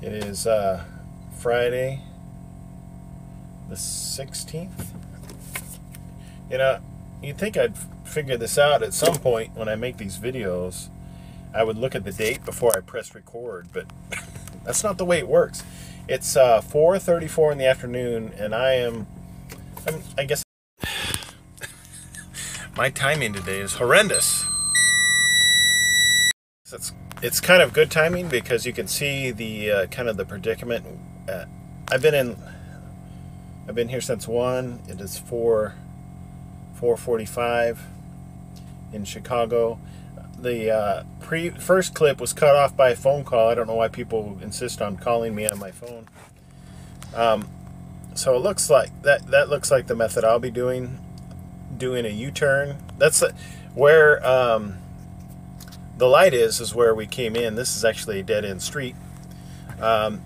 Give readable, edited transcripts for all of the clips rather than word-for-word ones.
It is Friday the 16th. You know, you'd think I'd figure this out at some point when I make these videos. I would look at the date before I press record, but that's not the way it works. It's 4:34 in the afternoon, and I guess my timing today is horrendous. It's kind of good timing because you can see the kind of the predicament. I've been here since 1. It is 4:45 in Chicago. The first clip was cut off by a phone call. I don't know why people insist on calling me on my phone. So it looks like that looks like the method I'll be doing a U-turn. That's where the light is where we came in. This is actually a dead-end street. And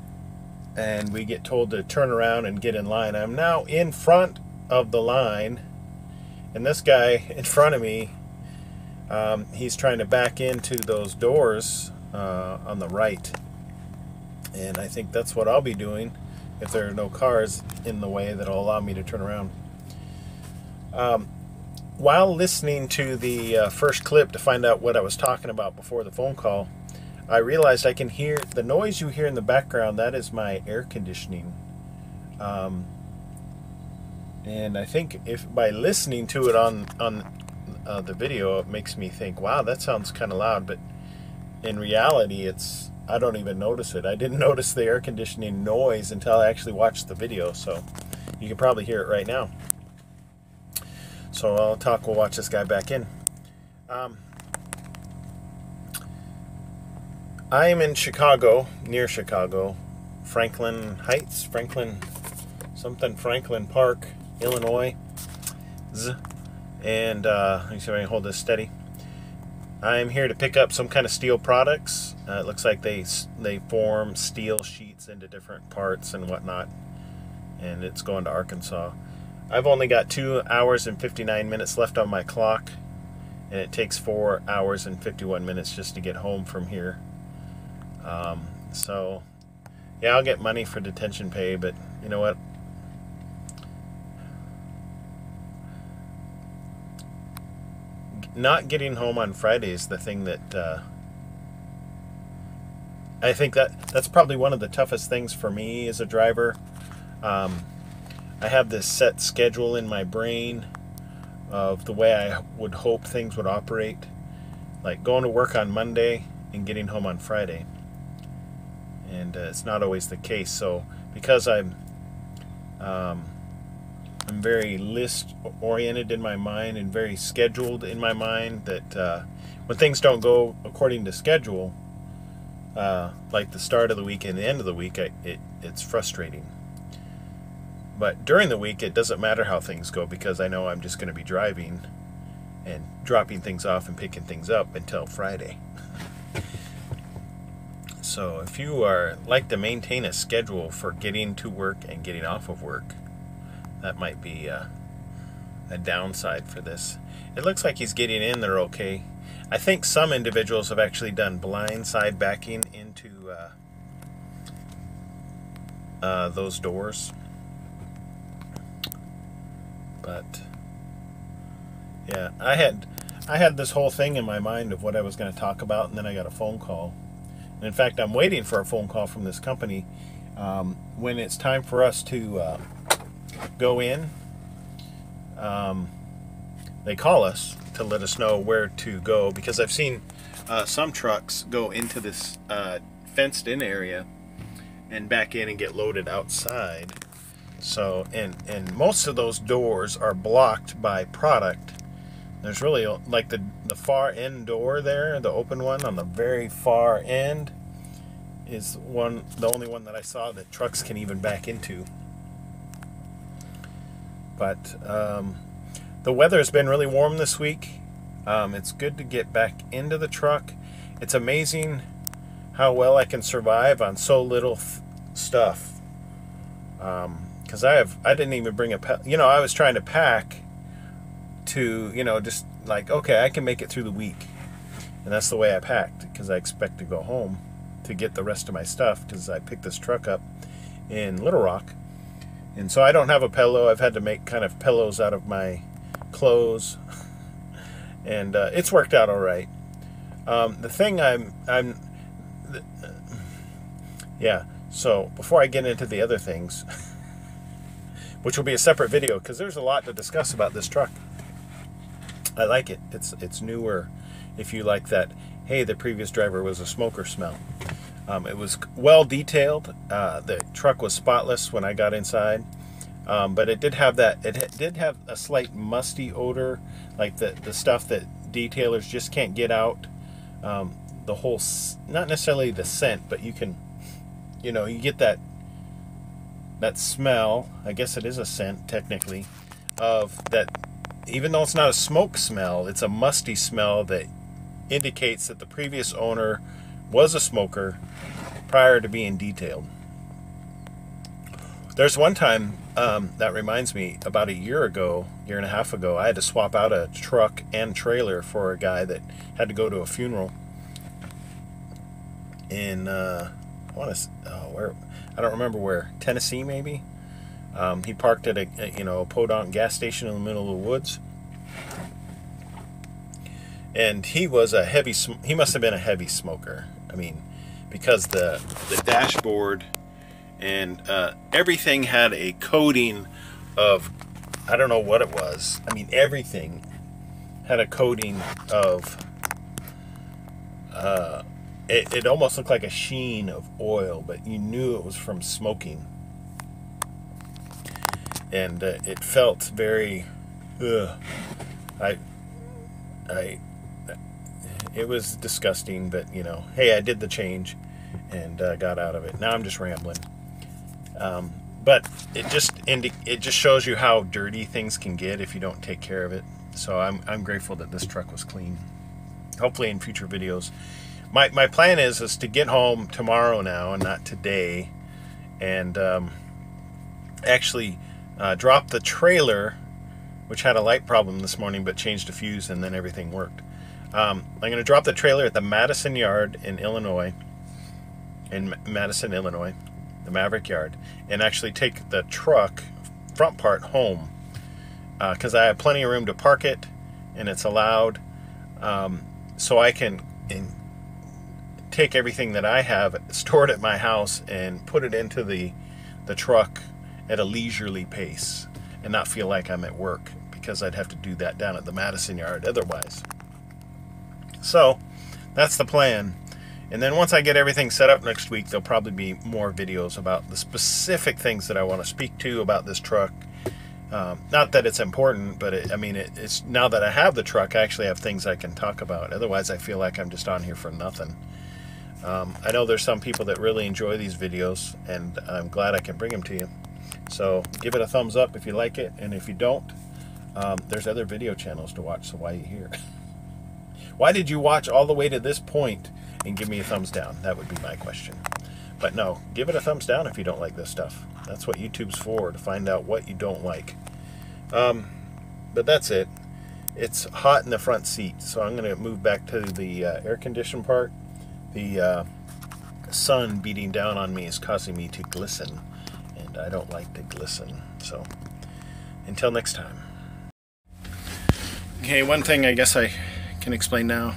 we get told to turn around and get in line. I'm now in front of the line, and this guy in front of me, he's trying to back into those doors on the right. And I think that's what I'll be doing if there are no cars in the way that'll allow me to turn around. While listening to the first clip to find out what I was talking about before the phone call, I realized I can hear the noise you hear in the background. That is my air conditioning. And I think if by listening to it on the video, it makes me think, wow, that sounds kind of loud. But in reality, I don't even notice it. I didn't notice the air conditioning noise until I actually watched the video. So you can probably hear it right now. So we'll watch this guy back in. I am in Chicago, near Chicago, Franklin Heights, Franklin Park, Illinois. And let me see if I can hold this steady. I am here to pick up some kind of steel products. It looks like they form steel sheets into different parts and whatnot. And it's going to Arkansas. I've only got 2 hours and 59 minutes left on my clock, and it takes 4 hours and 51 minutes just to get home from here. So, yeah, I'll get money for detention pay, but you know what? Not getting home on Friday is the thing that I think that's probably one of the toughest things for me as a driver. I have this set schedule in my brain of the way I would hope things would operate, like going to work on Monday and getting home on Friday. And it's not always the case. So because I'm very list oriented in my mind and very scheduled in my mind, that when things don't go according to schedule, like the start of the week and the end of the week, it's frustrating. But during the week, it doesn't matter how things go because I know I'm just going to be driving and dropping things off and picking things up until Friday. So if you like to maintain a schedule for getting to work and getting off of work, that might be a downside for this. It looks like he's getting in there okay. I think some individuals have actually done blind side backing into those doors. But yeah, I had this whole thing in my mind of what I was going to talk about, and then I got a phone call. And in fact, I'm waiting for a phone call from this company. When it's time for us to go in, they call us to let us know where to go, because I've seen some trucks go into this fenced-in area and back in and get loaded outside. So, and most of those doors are blocked by product. There's really, like the far end door there, the open one on the very far end, is the only one that I saw that trucks can even back into. But the weather has been really warm this week. It's good to get back into the truck. It's amazing how well I can survive on so little stuff. Because I didn't even bring I was trying to pack to, just like, okay, I can make it through the week. And that's the way I packed, because I expect to go home. to get the rest of my stuff, because I picked this truck up in Little Rock. And so I don't have a pillow. I've had to make kind of pillows out of my clothes. And it's worked out all right. The thing yeah, so before I get into the other things, which will be a separate video, because there's a lot to discuss about this truck. I like it. It's newer. If you like that, hey, the previous driver was a smoker smell. It was well detailed. The truck was spotless when I got inside, but it did have that. It did have a slight musty odor, like the stuff that detailers just can't get out. The whole, not necessarily the scent, but you can, you get that smell. I guess it is a scent technically, of that. Even though it's not a smoke smell, it's a musty smell that indicates that the previous owner was a smoker prior to being detailed. There's one time, that reminds me, about a year and a half ago, I had to swap out a truck and trailer for a guy that had to go to a funeral in, I don't remember where, Tennessee maybe? He parked at a podunk gas station in the middle of the woods, and he must have been a heavy smoker. I mean, because the dashboard and everything had a coating of, I don't know what it was. I mean, everything had a coating of, it almost looked like a sheen of oil, but you knew it was from smoking. And it felt very, it was disgusting, but hey, I did the change and got out of it. Now I'm just rambling. But it just shows you how dirty things can get if you don't take care of it. So I'm grateful that this truck was clean. Hopefully in future videos. My plan is to get home tomorrow now and not today, and actually dropped the trailer, which had a light problem this morning, but changed a fuse and then everything worked. I'm going to drop the trailer at the Madison yard in Madison, Illinois, the Maverick yard, and actually take the truck front part home, because I have plenty of room to park it, and it's allowed, so I can take everything that I have stored at my house and put it into the truck at a leisurely pace and not feel like I'm at work, because I'd have to do that down at the Madison yard otherwise. So that's the plan. And then once I get everything set up next week, there'll probably be more videos about the specific things that I want to speak to about this truck. Not that it's important, but it's now that I have the truck, I actually have things I can talk about. Otherwise, I feel like I'm just on here for nothing. I know there's some people that really enjoy these videos, and I'm glad I can bring them to you. So give it a thumbs up if you like it, and if you don't, there's other video channels to watch, so why are you here? Why did you watch all the way to this point and give me a thumbs down? That would be my question. But no, give it a thumbs down if you don't like this stuff. That's what YouTube's for, to find out what you don't like. But that's it. It's hot in the front seat, so I'm going to move back to the air conditioned part. The sun beating down on me is causing me to glisten, and I don't like to glisten. So until next time. Okay, one thing I guess I can explain now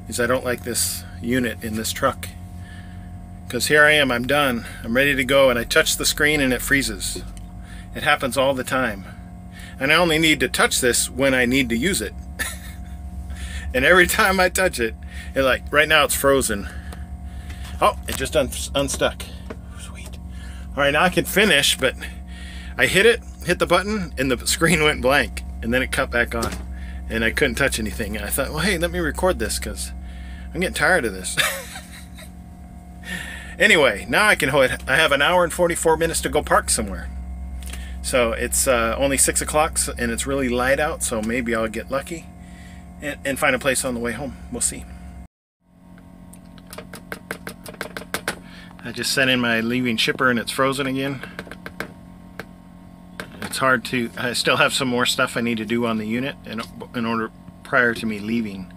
is I don't like this unit in this truck, because here I am, I'm done, I'm ready to go, and I touch the screen and it freezes. It happens all the time, and I only need to touch this when I need to use it. And every time I touch it, right now it's frozen. Oh, it just unstuck. Sweet. All right, now I can finish, but I hit the button, and the screen went blank, and then it cut back on, and I couldn't touch anything. And I thought, well, hey, let me record this, because I'm getting tired of this. Anyway, now I can hold it. I have an hour and 44 minutes to go park somewhere. So it's only 6 o'clock, and it's really light out, so maybe I'll get lucky and find a place on the way home. We'll see. I just sent in my leaving shipper, and it's frozen again. It's hard to, I still have some more stuff I need to do on the unit in order prior to me leaving.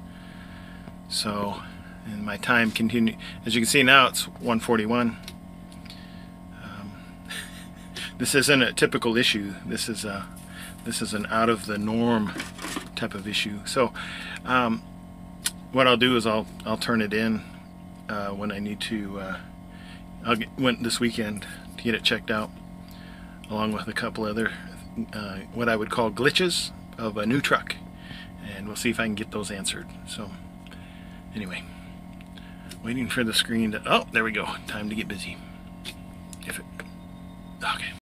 So and my time continue. As you can see now, it's 1:41. This isn't a typical issue. This is an out of the norm type of issue. So what I'll do is I'll turn it in when I need to. Went this weekend to get it checked out, along with a couple other what I would call glitches of a new truck, and we'll see if I can get those answered. So anyway, waiting for the screen to, oh, there we go, time to get busy. Okay.